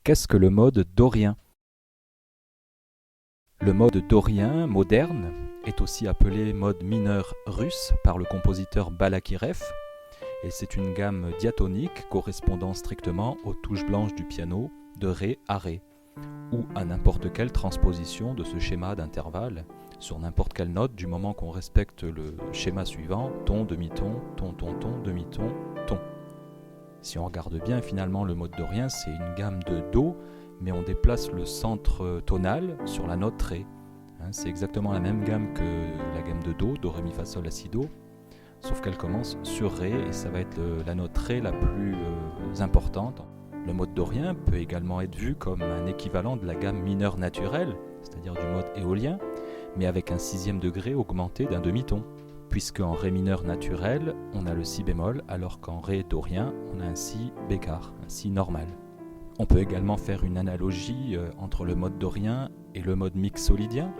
Qu'est-ce que le mode dorien? Le mode dorien moderne est aussi appelé mode mineur russe par le compositeur Balakirev, et c'est une gamme diatonique correspondant strictement aux touches blanches du piano de Ré à Ré, ou à n'importe quelle transposition de ce schéma d'intervalle sur n'importe quelle note du moment qu'on respecte le schéma suivant, ton, demi-ton, ton, ton, ton, demi-ton, ton. Si on regarde bien, finalement, le mode dorien, c'est une gamme de Do, mais on déplace le centre tonal sur la note Ré. C'est exactement la même gamme que la gamme de Do, Ré, Mi, Fa, Sol, La, Si, Do, sauf qu'elle commence sur Ré, et ça va être la note Ré la plus importante. Le mode dorien peut également être vu comme un équivalent de la gamme mineure naturelle, c'est-à-dire du mode éolien, mais avec un sixième degré augmenté d'un demi-ton, puisque en Ré mineur naturel, on a le Si bémol, alors qu'en Ré dorien, on a un Si béquart, un Si normal. On peut également faire une analogie entre le mode dorien et le mode mixolydien.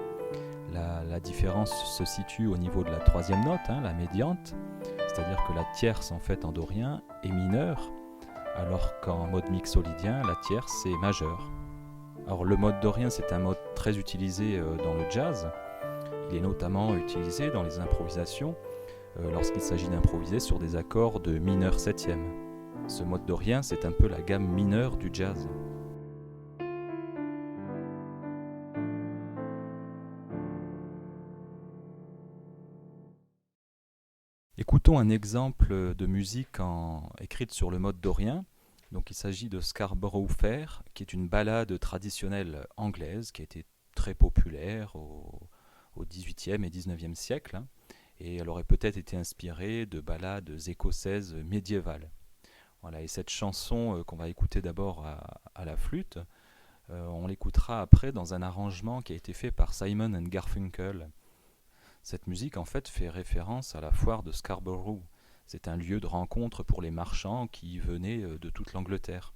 La différence se situe au niveau de la troisième note, la médiante, c'est-à-dire que la tierce en fait en dorien est mineure, alors qu'en mode mixolydien, la tierce est majeure. Alors le mode dorien, c'est un mode très utilisé dans le jazz. Il est notamment utilisé dans les improvisations lorsqu'il s'agit d'improviser sur des accords de mineur septième. Ce mode dorien, c'est un peu la gamme mineure du jazz. Écoutons un exemple de musique écrite sur le mode dorien. Donc, il s'agit de Scarborough Fair, qui est une ballade traditionnelle anglaise qui a été très populaire au XVIIIe et XIXe siècle. Et elle aurait peut-être été inspirée de ballades écossaises médiévales. Voilà, et cette chanson qu'on va écouter d'abord à la flûte, on l'écoutera après dans un arrangement qui a été fait par Simon and Garfunkel. Cette musique en fait fait référence à la foire de Scarborough. C'est un lieu de rencontre pour les marchands qui venaient de toute l'Angleterre.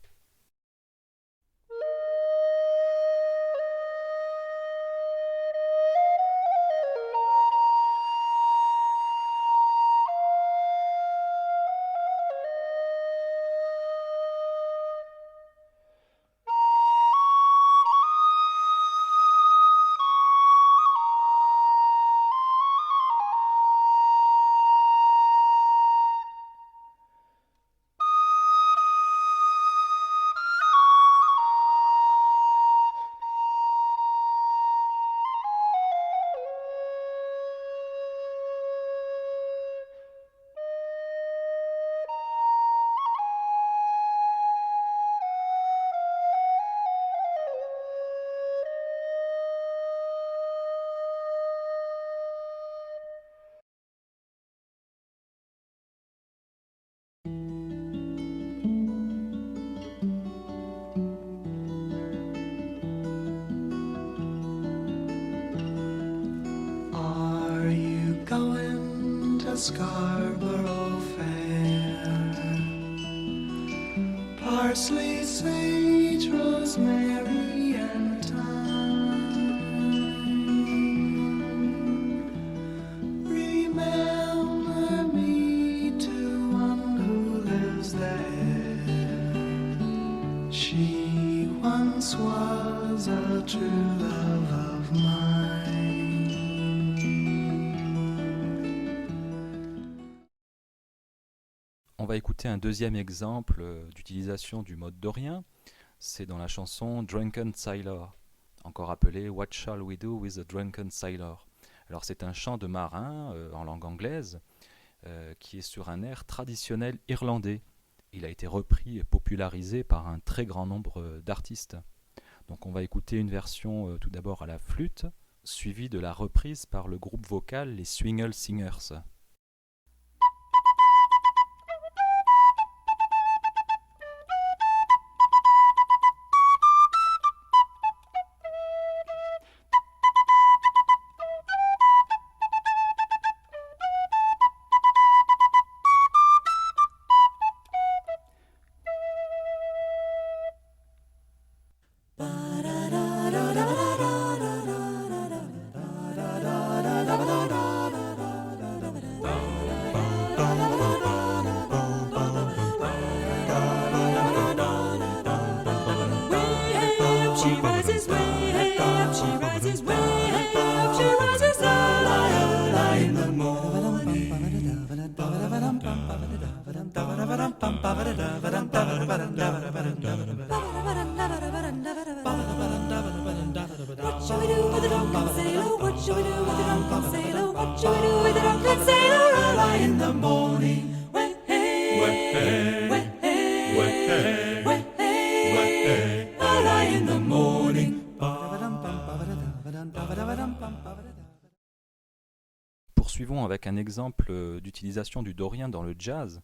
Are you going to Scarborough Fair? Parsley, sage, rosemary, and thyme. Remember me to one who lives there. She once was a true love of mine. On va écouter un deuxième exemple d'utilisation du mode dorien. C'est dans la chanson Drunken Sailor, encore appelée What Shall We Do with a Drunken Sailor. Alors c'est un chant de marin en langue anglaise qui est sur un air traditionnel irlandais. Il a été repris et popularisé par un très grand nombre d'artistes. Donc on va écouter une version tout d'abord à la flûte, suivie de la reprise par le groupe vocal les Swingle Singers. she rises way up, she rises way up, she rises early in the morning. What shall we do with the drunken sailor? What shall we do with the drunken sailor? What shall we do with the drunken sailor early in the morning? Way hey, way hey, way hey, way hey, way hey, way hey, early in the morning. Poursuivons avec un exemple d'utilisation du dorien dans le jazz.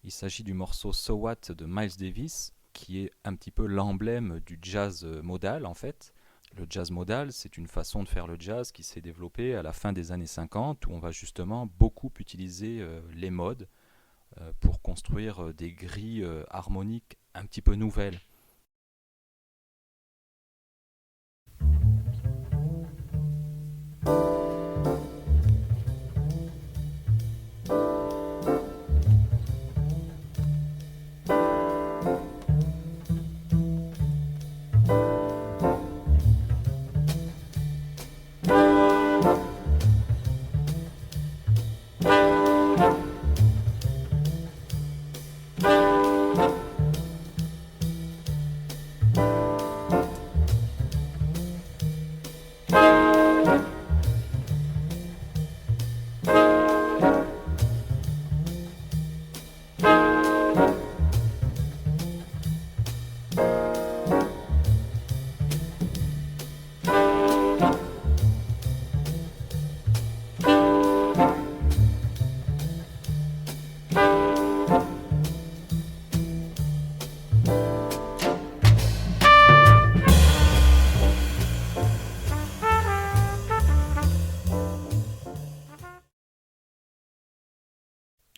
Il s'agit du morceau So What de Miles Davis, qui est un petit peu l'emblème du jazz modal en fait. Le jazz modal, c'est une façon de faire le jazz qui s'est développée à la fin des années 50, où on va justement beaucoup utiliser les modes pour construire des grilles harmoniques un petit peu nouvelles.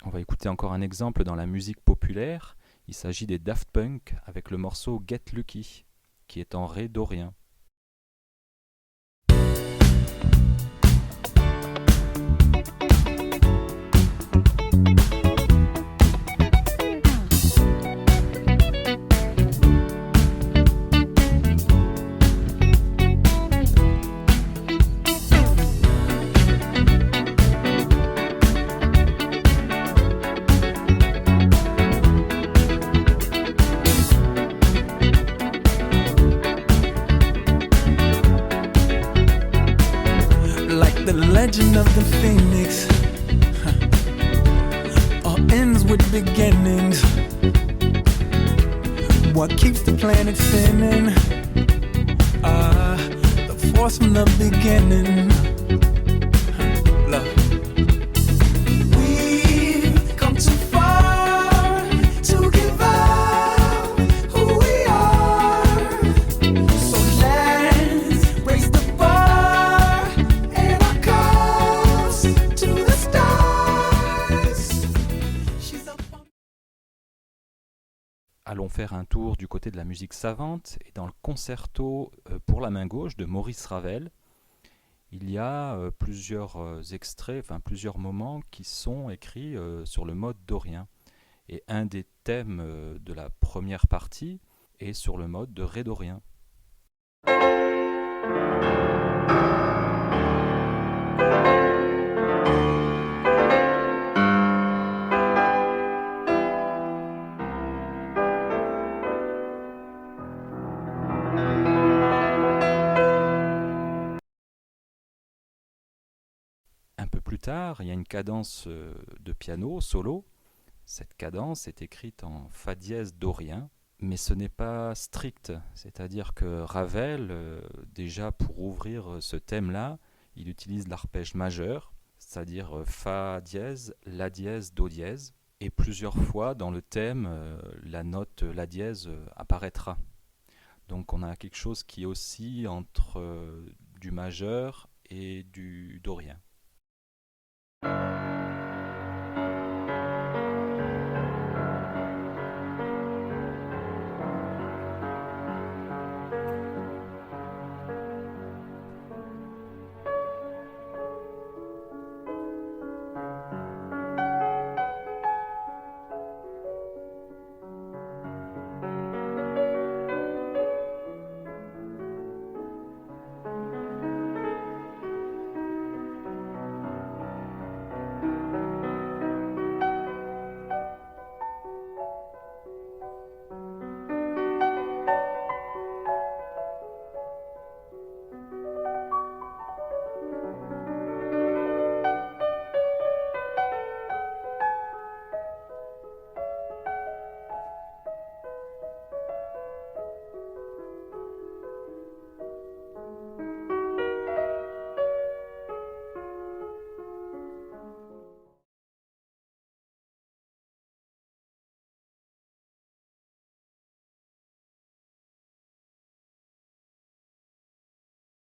On va écouter encore un exemple dans la musique populaire. Il s'agit des Daft Punk avec le morceau Get Lucky, qui est en ré dorien. The legend of the phoenix all ends with beginnings. What keeps the planet spinning? The force from the beginning. Love. We've come too far to give up who we are. So let's raise the bar and our cups to the stars. She's up on... Allons faire un tour du côté de la musique savante et dans le concerto pour la main gauche de Maurice Ravel. Il y a plusieurs extraits, enfin plusieurs moments qui sont écrits sur le mode dorien. Et un des thèmes de la première partie est sur le mode de ré dorien. Un peu plus tard, il y a une cadence de piano solo. Cette cadence est écrite en fa dièse dorien, mais ce n'est pas strict. C'est-à-dire que Ravel, déjà pour ouvrir ce thème-là, il utilise l'arpège majeur, c'est-à-dire fa dièse, la dièse, do dièse. Et plusieurs fois dans le thème, la note la dièse apparaîtra. Donc on a quelque chose qui est aussi entre du majeur et du dorien.